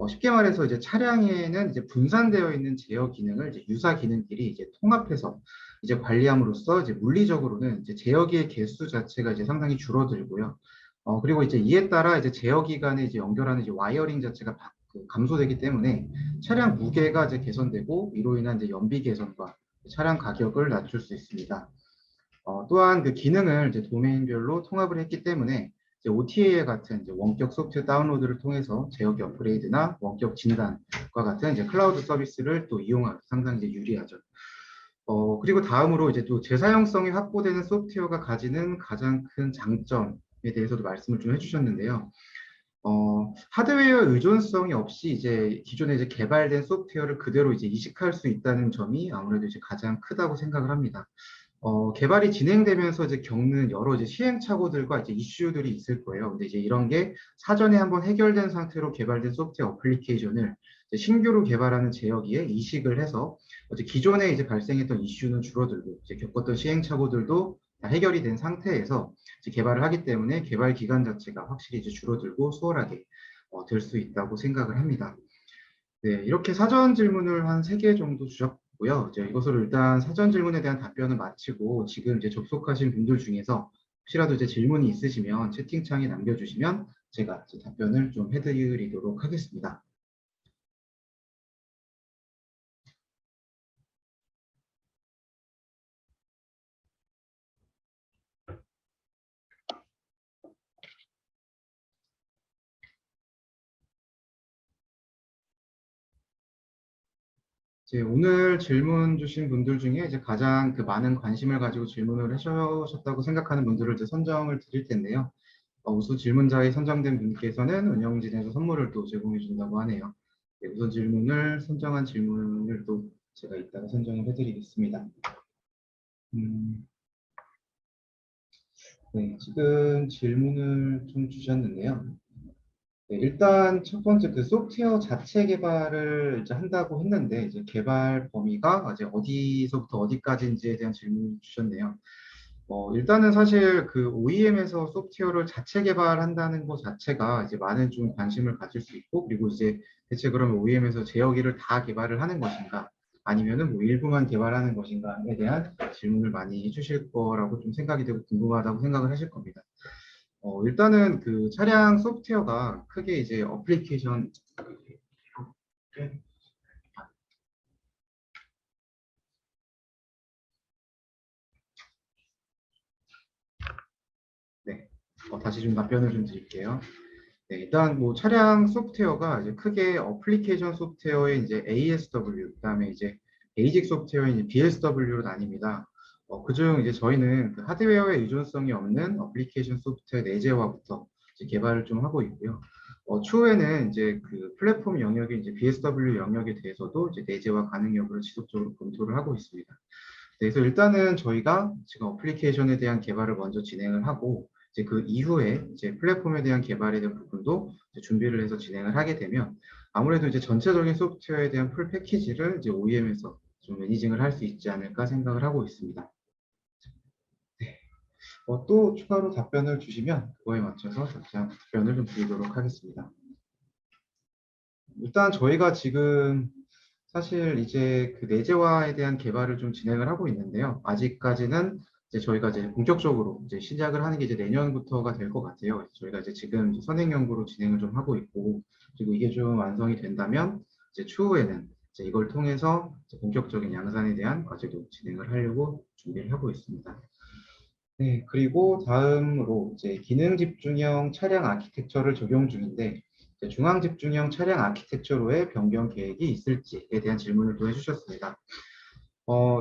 쉽게 말해서 이제 차량에는 이제 분산되어 있는 제어 기능을 이제 유사 기능끼리 이제 통합해서 이제 관리함으로써 이제 물리적으로는 이제 제어기의 개수 자체가 이제 상당히 줄어들고요. 그리고 이제 이에 따라 이제 제어기 간에 이제 연결하는 이제 와이어링 자체가 감소되기 때문에 차량 무게가 이제 개선되고 이로 인한 이제 연비 개선과 차량 가격을 낮출 수 있습니다. 또한 그 기능을 이제 도메인별로 통합을 했기 때문에 이제 OTA 같은 이제 원격 소프트웨어 다운로드를 통해서 제어기 업그레이드나 원격 진단과 같은 이제 클라우드 서비스를 또 이용하기 상당히 이제 유리하죠. 그리고 다음으로 이제 또 재사용성이 확보되는 소프트웨어가 가지는 가장 큰 장점에 대해서도 말씀을 좀 해주셨는데요. 하드웨어 의존성이 없이 이제 기존에 이제 개발된 소프트웨어를 그대로 이제 이식할 수 있다는 점이 아무래도 이제 가장 크다고 생각을 합니다. 개발이 진행되면서 이제 겪는 여러 이제 시행착오들과 이제 이슈들이 있을 거예요. 근데 이제 이런 게 사전에 한번 해결된 상태로 개발된 소프트웨어 어플리케이션을 이제 신규로 개발하는 제어기에 이식을 해서 이제 기존에 이제 발생했던 이슈는 줄어들고 이제 겪었던 시행착오들도 다 해결이 된 상태에서 이제 개발을 하기 때문에 개발 기간 자체가 확실히 이제 줄어들고 수월하게 될 수 있다고 생각을 합니다. 네, 이렇게 사전 질문을 한 3개 정도 주셨고요. 이제 이것으로 일단 사전 질문에 대한 답변을 마치고 지금 이제 접속하신 분들 중에서 혹시라도 이제 질문이 있으시면 채팅창에 남겨주시면 제가 이제 답변을 좀 해드리도록 하겠습니다. 이제 오늘 질문 주신 분들 중에 이제 가장 그 많은 관심을 가지고 질문을 해주셨다고 생각하는 분들을 이제 선정을 드릴 텐데요. 우수 질문자에 선정된 분께서는 운영진에서 선물을 또 제공해 준다고 하네요. 네, 우선 질문을 선정한 질문을 또 제가 이따가 선정을 해드리겠습니다. 음, 네, 지금 질문을 좀 주셨는데요. 네, 일단 첫 번째 그 소프트웨어 자체 개발을 이제 한다고 했는데 이제 개발 범위가 이제 어디서부터 어디까지인지에 대한 질문을 주셨네요. 일단은 사실 그 OEM에서 소프트웨어를 자체 개발한다는 것 자체가 이제 많은 좀 관심을 가질 수 있고, 그리고 이제 대체 그러면 OEM에서 제어기를 다 개발을 하는 것인가, 아니면은 뭐 일부만 개발하는 것인가에 대한 질문을 많이 해주실 거라고 좀 생각이 되고 궁금하다고 생각을 하실 겁니다. 일단은 그 차량 소프트웨어가 크게 이제 어플리케이션, 네, 다시 좀 답변을 좀 드릴게요. 네, 일단 뭐 차량 소프트웨어가 이제 크게 어플리케이션 소프트웨어의 이제 ASW, 그다음에 이제 베이직 소프트웨어인 이제 BSW로 나뉩니다. 그중 이제 저희는 그 하드웨어에 의존성이 없는 어플리케이션 소프트웨어 내재화부터 이제 개발을 좀 하고 있고요. 추후에는 이제 그 플랫폼 영역의 이제 BSW 영역에 대해서도 이제 내재화 가능 여부를 지속적으로 검토를 하고 있습니다. 네, 그래서 일단은 저희가 지금 어플리케이션에 대한 개발을 먼저 진행을 하고 이제 그 이후에 이제 플랫폼에 대한 개발에 대한 부분도 이제 준비를 해서 진행을 하게 되면 아무래도 이제 전체적인 소프트웨어에 대한 풀 패키지를 이제 OEM에서 좀 매니징을 할 수 있지 않을까 생각을 하고 있습니다. 네. 또 추가로 답변을 주시면 그거에 맞춰서 자세한 답변을 좀 드리도록 하겠습니다. 일단 저희가 지금 사실 이제 그 내재화에 대한 개발을 좀 진행을 하고 있는데요. 아직까지는 이제 저희가 이제 본격적으로 이제 시작을 하는 게 이제 내년부터가 될 것 같아요. 저희가 이제 지금 이제 선행 연구로 진행을 좀 하고 있고, 그리고 이게 좀 완성이 된다면 이제 추후에는 이제 이걸 통해서 이제 본격적인 양산에 대한 과제도 진행을 하려고 준비를 하고 있습니다. 네, 그리고 다음으로 이제 기능 집중형 차량 아키텍처를 적용 중인데 이제 중앙 집중형 차량 아키텍처로의 변경 계획이 있을지에 대한 질문을 또 해주셨습니다.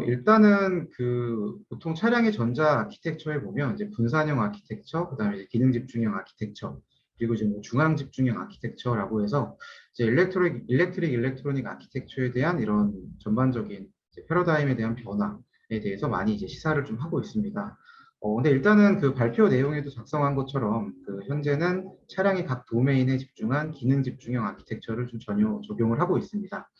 일단은 그 보통 차량의 전자 아키텍처에 보면 이제 분산형 아키텍처, 그다음에 이제 기능 집중형 아키텍처, 그리고 이제 뭐 중앙 집중형 아키텍처라고 해서 이제 일렉트로닉 아키텍처에 대한 이런 전반적인 이제 패러다임에 대한 변화에 대해서 많이 이제 시사를 좀 하고 있습니다. 근데 일단은 그 발표 내용에도 작성한 것처럼 그 현재는 차량의 각 도메인에 집중한 기능 집중형 아키텍처를 좀 전혀 적용을 하고 있습니다.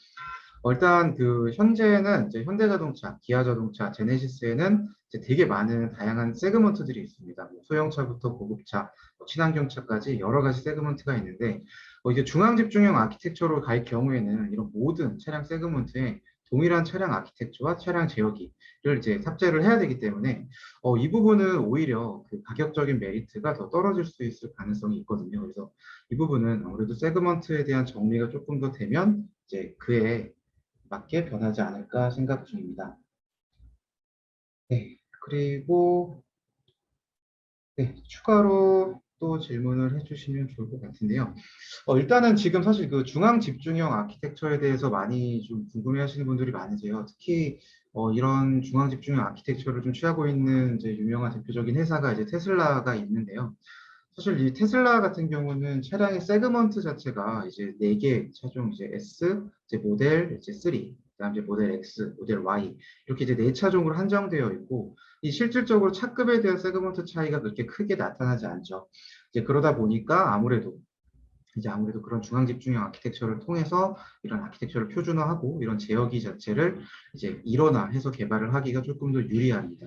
일단 그 현재는 이제 현대자동차, 기아자동차, 제네시스에는 이제 되게 많은 다양한 세그먼트들이 있습니다. 뭐 소형차부터 고급차, 친환경차까지 여러 가지 세그먼트가 있는데 이게 중앙 집중형 아키텍처로 갈 경우에는 이런 모든 차량 세그먼트에 동일한 차량 아키텍처와 차량 제어기를 이제 탑재를 해야 되기 때문에 이 부분은 오히려 그 가격적인 메리트가 더 떨어질 수 있을 가능성이 있거든요. 그래서 이 부분은 아무래도 세그먼트에 대한 정리가 조금 더 되면 이제 그에 맞게 변하지 않을까 생각 중입니다. 네, 그리고 네, 추가로 또 질문을 해주시면 좋을 것 같은데요. 일단은 지금 사실 그 중앙 집중형 아키텍처에 대해서 많이 좀 궁금해하시는 분들이 많으세요. 특히 이런 중앙 집중형 아키텍처를 좀 취하고 있는 이제 유명한 대표적인 회사가 이제 테슬라가 있는데요. 사실 이 테슬라 같은 경우는 차량의 세그먼트 자체가 이제 4개 차종 이제 S, 이제 모델 이제 3, 그다음 이제 모델 X, 모델 Y 이렇게 이제 4차종으로 한정되어 있고 이 실질적으로 차급에 대한 세그먼트 차이가 그렇게 크게 나타나지 않죠. 이제 그러다 보니까 아무래도 그런 중앙 집중형 아키텍처를 통해서 이런 아키텍처를 표준화하고 이런 제어기 자체를 이제 일원화해서 개발을 하기가 조금 더 유리합니다.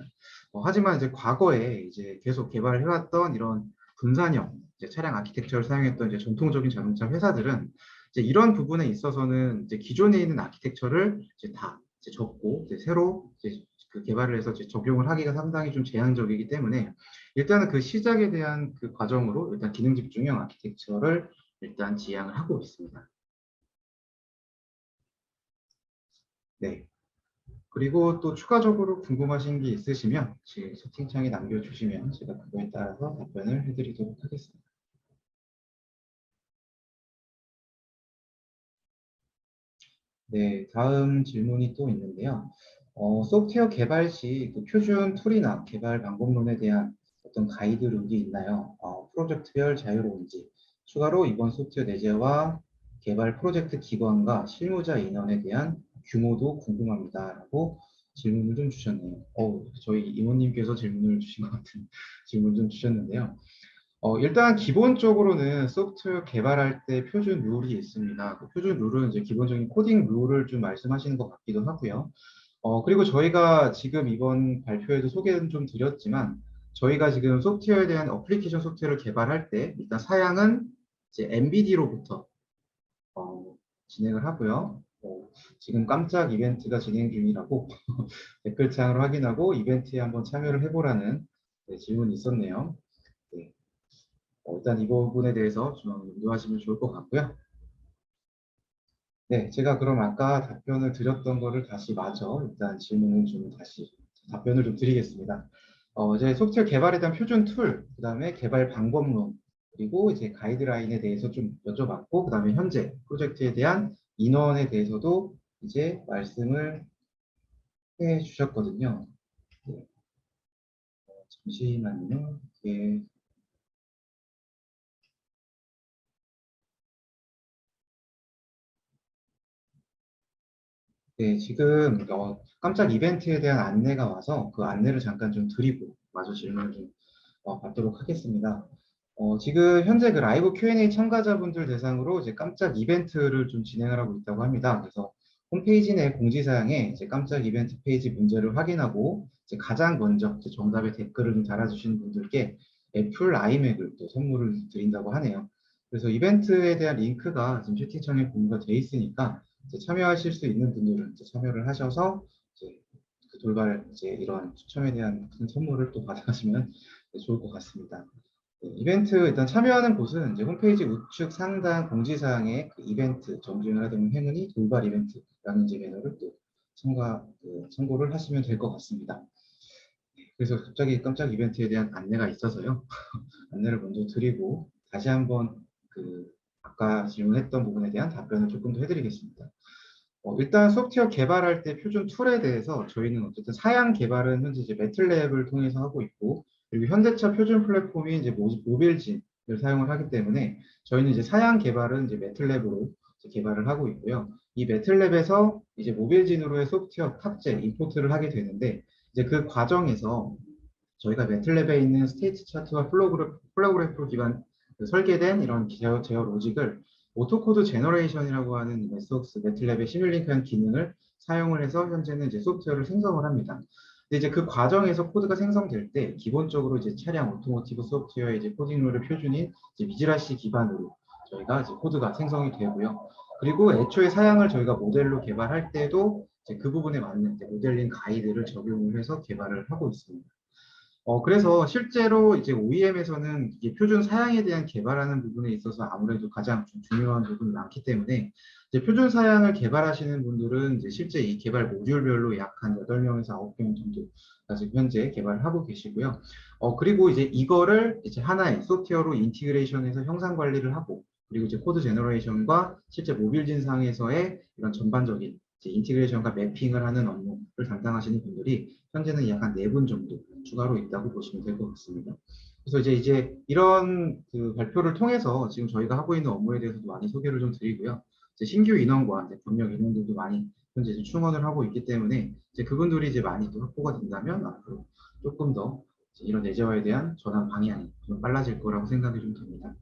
하지만 이제 과거에 이제 계속 개발을 해왔던 이런 분산형 이제 차량 아키텍처를 사용했던 이제 전통적인 자동차 회사들은 이제 이런 부분에 있어서는 이제 기존에 있는 아키텍처를 이제 다 이제 접고 이제 새로 이제 그 개발을 해서 이제 적용을 하기가 상당히 좀 제한적이기 때문에 일단은 그 시작에 대한 그 과정으로 일단 기능 집중형 아키텍처를 일단 지향을 하고 있습니다. 네. 그리고 또 추가적으로 궁금하신 게 있으시면 지금 채팅창에 남겨주시면 제가 그거에 따라서 답변을 해드리도록 하겠습니다. 네, 다음 질문이 또 있는데요. 소프트웨어 개발 시 그 표준 툴이나 개발 방법론에 대한 어떤 가이드 룩이 있나요? 프로젝트별 자유로운지, 추가로 이번 소프트웨어 내재와 개발 프로젝트 기관과 실무자 인원에 대한 규모도 궁금합니다라고 질문을 좀 주셨네요. 저희 이모님께서 질문을 주신 것 같은 질문 좀 주셨는데요. 일단 기본적으로는 소프트웨어 개발할 때 표준 룰이 있습니다. 그 표준 룰은 이제 기본적인 코딩 룰을 좀 말씀하시는 것 같기도 하고요. 그리고 저희가 지금 이번 발표에도 소개는 좀 드렸지만, 저희가 지금 소프트웨어에 대한 어플리케이션 소프트웨어를 개발할 때, 일단 사양은 이제 MVD로부터 진행을 하고요. 지금 깜짝 이벤트가 진행 중이라고 댓글창으로 확인하고 이벤트에 한번 참여를 해보라는 네, 질문이 있었네요. 네. 일단 이 부분에 대해서 좀 염두하시면 좋을 것 같고요. 네, 제가 그럼 아까 답변을 드렸던 거를 다시 마저 일단 질문을 좀 다시 답변을 좀 드리겠습니다. 이제 소프트웨어 개발에 대한 표준 툴, 그 다음에 개발 방법론, 그리고 이제 가이드라인에 대해서 좀 여쭤봤고, 그 다음에 현재 프로젝트에 대한 인원에 대해서도 이제 말씀을 해 주셨거든요. 네, 잠시만요. 이게 네, 지금 깜짝 이벤트에 대한 안내가 와서 그 안내를 잠깐 좀 드리고 마저 질문을 좀 받도록 하겠습니다. 지금 현재 그 라이브 Q&A 참가자분들 대상으로 이제 깜짝 이벤트를 좀 진행을 하고 있다고 합니다. 그래서 홈페이지 내 공지사항에 이제 깜짝 이벤트 페이지 문제를 확인하고 이제 가장 먼저 이제 정답의 댓글을 좀 달아주시는 분들께 애플 아이맥을 또 선물을 드린다고 하네요. 그래서 이벤트에 대한 링크가 지금 채팅창에 공유가 돼 있으니까 이제 참여하실 수 있는 분들은 이제 참여를 하셔서 이제 그 돌발 이제 이런 추첨에 대한 큰 선물을 또 받아가시면 좋을 것 같습니다. 네, 이벤트 일단 참여하는 곳은 이제 홈페이지 우측 상단 공지사항에 그 이벤트 정주행을 하는 행운이 돌발 이벤트라는 이제 배너를 또 참고를 하시면 될 것 같습니다. 그래서 갑자기 깜짝 이벤트에 대한 안내가 있어서요. 안내를 먼저 드리고 다시 한번 그 아까 질문했던 부분에 대한 답변을 조금 더 해드리겠습니다. 일단 소프트웨어 개발할 때 표준 툴에 대해서 저희는 어쨌든 사양 개발은 현재 이제 매틀랩을 통해서 하고 있고, 그리고 현대차 표준 플랫폼이 이제 모빌진을 사용을 하기 때문에 저희는 이제 사양 개발은 이제 매틀랩으로 이제 개발을 하고 있고요. 이 매틀랩에서 이제 모빌진으로의 소프트웨어 탑재, 임포트를 하게 되는데, 이제 그 과정에서 저희가 매틀랩에 있는 스테이트 차트와 플로그래프로 기반 설계된 이런 제어 로직을 오토코드 제너레이션이라고 하는 SOX 매틀랩의 시뮬링크한 기능을 사용을 해서 현재는 이제 소프트웨어를 생성을 합니다. 근데 이제 그 과정에서 코드가 생성될 때 기본적으로 이제 차량 오토모티브 소프트웨어의 이제 코딩 룰의 표준인 이제 미즈라시 기반으로 저희가 이제 코드가 생성이 되고요. 그리고 애초에 사양을 저희가 모델로 개발할 때도 이제 그 부분에 맞는 이제 모델링 가이드를 적용을 해서 개발을 하고 있습니다. 그래서 실제로 이제 OEM에서는 이게 표준 사양에 대한 개발하는 부분에 있어서 아무래도 가장 좀 중요한 부분이 많기 때문에 이제 표준 사양을 개발하시는 분들은 이제 실제 이 개발 모듈별로 약 한 8명에서 9명 정도가 지금 현재 개발을 하고 계시고요. 그리고 이제 이거를 이제 하나의 소프트웨어로 인티그레이션해서 형상 관리를 하고 그리고 이제 코드 제너레이션과 실제 모빌 진상에서의 이런 전반적인 이제 인티그레이션과 매핑을 하는 업무를 담당하시는 분들이 현재는 약 한 4분 정도 추가로 있다고 보시면 될 것 같습니다. 그래서 이제 이런 그 발표를 통해서 지금 저희가 하고 있는 업무에 대해서도 많이 소개를 좀 드리고요. 이제 신규 인원과 이제 경력 인원들도 많이 현재 이제 충원을 하고 있기 때문에 이제 그분들이 이제 많이 또 확보가 된다면 앞으로 조금 더 이런 내재화에 대한 전환 방향이 좀 빨라질 거라고 생각이 좀 듭니다.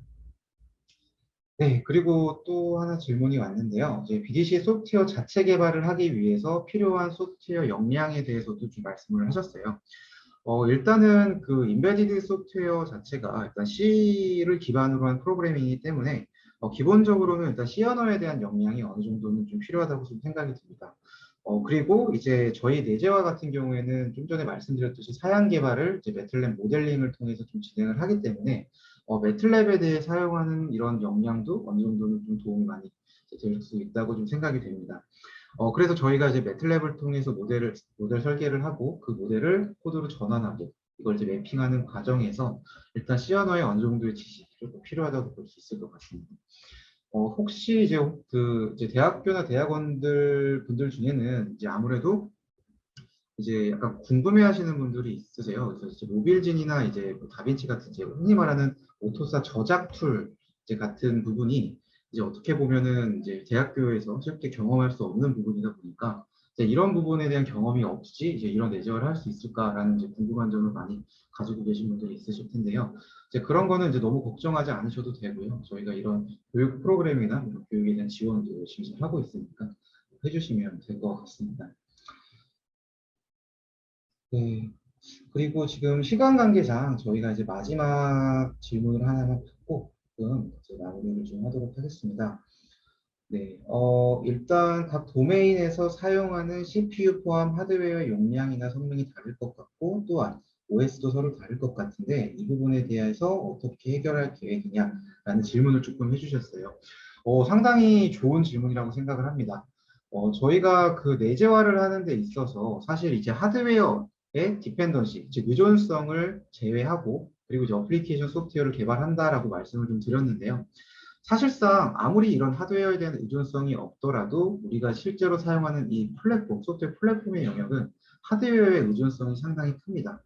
네, 그리고 또 하나 질문이 왔는데요. 이제 BDC 소프트웨어 자체 개발을 하기 위해서 필요한 소프트웨어 역량에 대해서도 좀 말씀을 하셨어요. 일단은 그 인베디드 소프트웨어 자체가 일단 C를 기반으로 한 프로그래밍이기 때문에 기본적으로는 일단 C 언어에 대한 역량이 어느 정도는 좀 필요하다고 좀 생각이 듭니다. 그리고 이제 저희 내재화 같은 경우에는 좀 전에 말씀드렸듯이 사양 개발을 이제 매틀랩 모델링을 통해서 좀 진행을 하기 때문에 매틀랩에 대해 사용하는 이런 역량도 어느 정도는 좀 도움이 많이 될 수 있다고 좀 생각이 됩니다. 그래서 저희가 이제 매틀랩을 통해서 모델 설계를 하고 그 모델을 코드로 전환하고 이걸 이제 매핑하는 과정에서 일단 C 언어의 어느 정도의 지식이 조금 필요하다고 볼 수 있을 것 같습니다. 혹시 이제 대학교나 대학원들 분들 중에는 이제 아무래도 이제 약간 궁금해하시는 분들이 있으세요. 그래서 이제 모빌진이나 이제 뭐 다빈치 같은 이제 흔히 말하는 오토사 저작 툴 이제 같은 부분이 이제 어떻게 보면은 이제 대학교에서 쉽게 경험할 수 없는 부분이다 보니까 이제 이런 부분에 대한 경험이 없이 이제 이런 내재화를 할 수 있을까라는 이제 궁금한 점을 많이 가지고 계신 분들이 있으실 텐데요. 이제 그런 거는 이제 너무 걱정하지 않으셔도 되고요. 저희가 이런 교육 프로그램이나 이런 교육에 대한 지원도 열심히 잘 하고 있으니까 해주시면 될 것 같습니다. 네. 그리고 지금 시간 관계상 저희가 이제 마지막 질문을 하나만 받고 조금 이제 마무리를 좀 하도록 하겠습니다. 네, 일단 각 도메인에서 사용하는 CPU 포함 하드웨어 용량이나 성능이 다를 것 같고 또한 OS도 서로 다를 것 같은데 이 부분에 대해서 어떻게 해결할 계획이냐라는 질문을 조금 해주셨어요. 상당히 좋은 질문이라고 생각을 합니다. 저희가 그 내재화를 하는 데 있어서 사실 이제 하드웨어의 디펜던시, 즉 의존성을 제외하고 그리고 이제 어플리케이션 소프트웨어를 개발한다라고 말씀을 좀 드렸는데요. 사실상 아무리 이런 하드웨어에 대한 의존성이 없더라도 우리가 실제로 사용하는 이 플랫폼, 소프트웨어 플랫폼의 영역은 하드웨어의 의존성이 상당히 큽니다.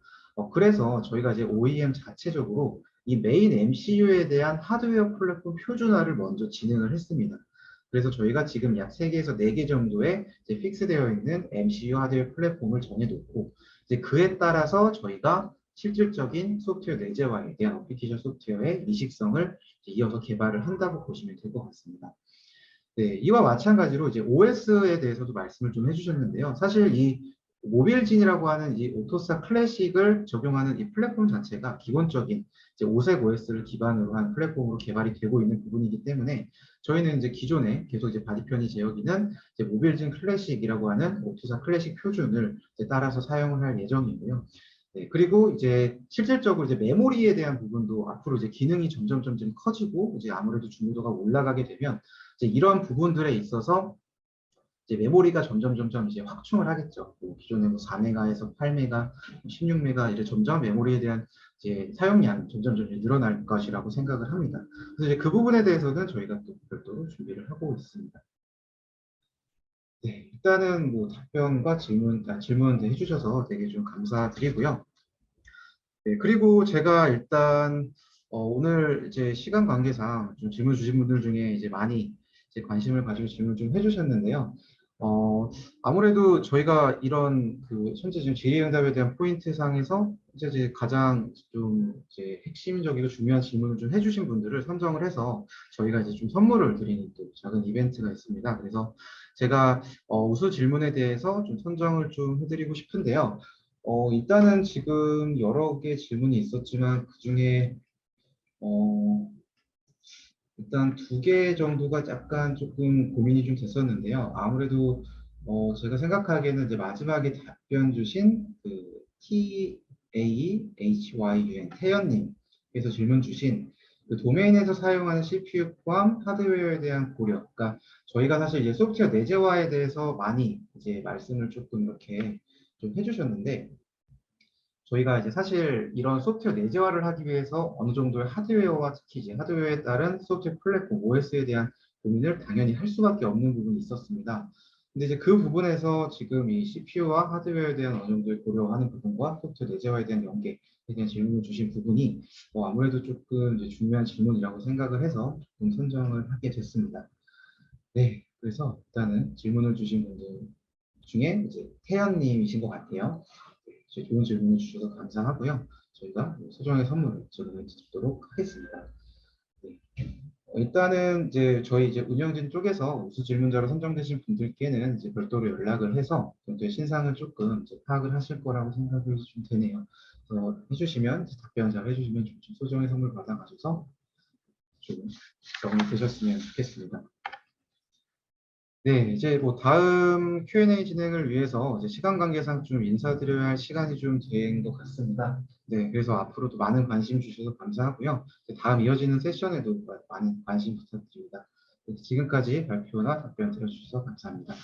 그래서 저희가 이제 OEM 자체적으로 이 메인 MCU에 대한 하드웨어 플랫폼 표준화를 먼저 진행을 했습니다. 그래서 저희가 지금 약 3개에서 4개 정도의 이제 픽스되어 있는 MCU 하드웨어 플랫폼을 정해놓고 이제 그에 따라서 저희가 실질적인 소프트웨어 내재화에 대한 어플리케이션 소프트웨어의 이식성을 이어서 개발을 한다고 보시면 될 것 같습니다. 네, 이와 마찬가지로 이제 OS에 대해서도 말씀을 좀 해주셨는데요. 사실 이 모빌진이라고 하는 이 오토사 클래식을 적용하는 이 플랫폼 자체가 기본적인 이제 오색 OS를 기반으로 한 플랫폼으로 개발이 되고 있는 부분이기 때문에 저희는 이제 기존에 계속 이제 바디편이 제어기는 이제 모빌진 클래식이라고 하는 오토사 클래식 표준을 이제 따라서 사용을 할 예정이고요. 네, 그리고 이제 실질적으로 이제 메모리에 대한 부분도 앞으로 이제 기능이 점점 커지고 이제 아무래도 중요도가 올라가게 되면 이제 이런 부분들에 있어서 이제 메모리가 점점 이제 확충을 하겠죠. 뭐 기존에 뭐 4메가에서 8메가, 16메가 이제 점점 메모리에 대한 이제 사용량이 점점 늘어날 것이라고 생각을 합니다. 그래서 이제 그 부분에 대해서는 저희가 또 별도로 준비를 하고 있습니다. 네, 일단은 뭐 답변과 질문 해주셔서 되게 좀 감사드리고요. 네, 그리고 제가 일단 오늘 이제 시간 관계상 좀 질문 주신 분들 중에 이제 많이 이제 관심을 가지고 질문 좀 해주셨는데요. 아무래도 저희가 이런 그 현재 지금 질의응답에 대한 포인트 상에서 이제 가장 좀 이제 핵심적이고 중요한 질문을 좀 해주신 분들을 선정을 해서 저희가 이제 좀 선물을 드리는 또 작은 이벤트가 있습니다. 그래서 제가 우수 질문에 대해서 좀 선정을 좀 해드리고 싶은데요. 일단은 지금 여러 개 질문이 있었지만 그중에 어, 일단 2개 정도가 약간 조금 고민이 좀 됐었는데요. 아무래도 제가 생각하기에는 이제 마지막에 답변 주신 그 AHYUN 태연님께서 질문 주신 그 도메인에서 사용하는 CPU 포함 하드웨어에 대한 고려. 그러니까 저희가 사실 이제 소프트웨어 내재화에 대해서 많이 이제 말씀을 조금 이렇게 좀 해주셨는데 저희가 이제 사실 이런 소프트웨어 내재화를 하기 위해서 어느 정도의 하드웨어와 특히 이제 하드웨어에 따른 소프트웨어 플랫폼 OS에 대한 고민을 당연히 할 수밖에 없는 부분이 있었습니다. 근데 이제 그 부분에서 지금 이 CPU와 하드웨어에 대한 어느 정도의 고려하는 부분과 소프트웨어 내재화에 대한 연계에 대한 질문을 주신 부분이 아무래도 조금 이제 중요한 질문이라고 생각을 해서 좀 선정을 하게 됐습니다. 네, 그래서 일단은 질문을 주신 분들 중에 이제 태연님이신 것 같아요. 좋은 질문을 주셔서 감사하고요. 저희가 소정의 선물을 제공해 드리도록 하겠습니다. 네. 일단은 이제 저희 이제 운영진 쪽에서 우수 질문자로 선정되신 분들께는 이제 별도로 연락을 해서 정도의 신상을 조금 이제 파악을 하실 거라고 생각이 좀 되네요. 해주시면 답변 잘 해주시면 좀 소정의 선물 받아가셔서 좀 적응이 되셨으면 좋겠습니다. 네, 이제 뭐 다음 Q&A 진행을 위해서 이제 시간 관계상 좀 인사드려야 할 시간이 좀 된 것 같습니다. 네, 그래서 앞으로도 많은 관심 주셔서 감사하고요. 다음 이어지는 세션에도 많은 관심 부탁드립니다. 지금까지 발표나 답변 들어주셔서 감사합니다.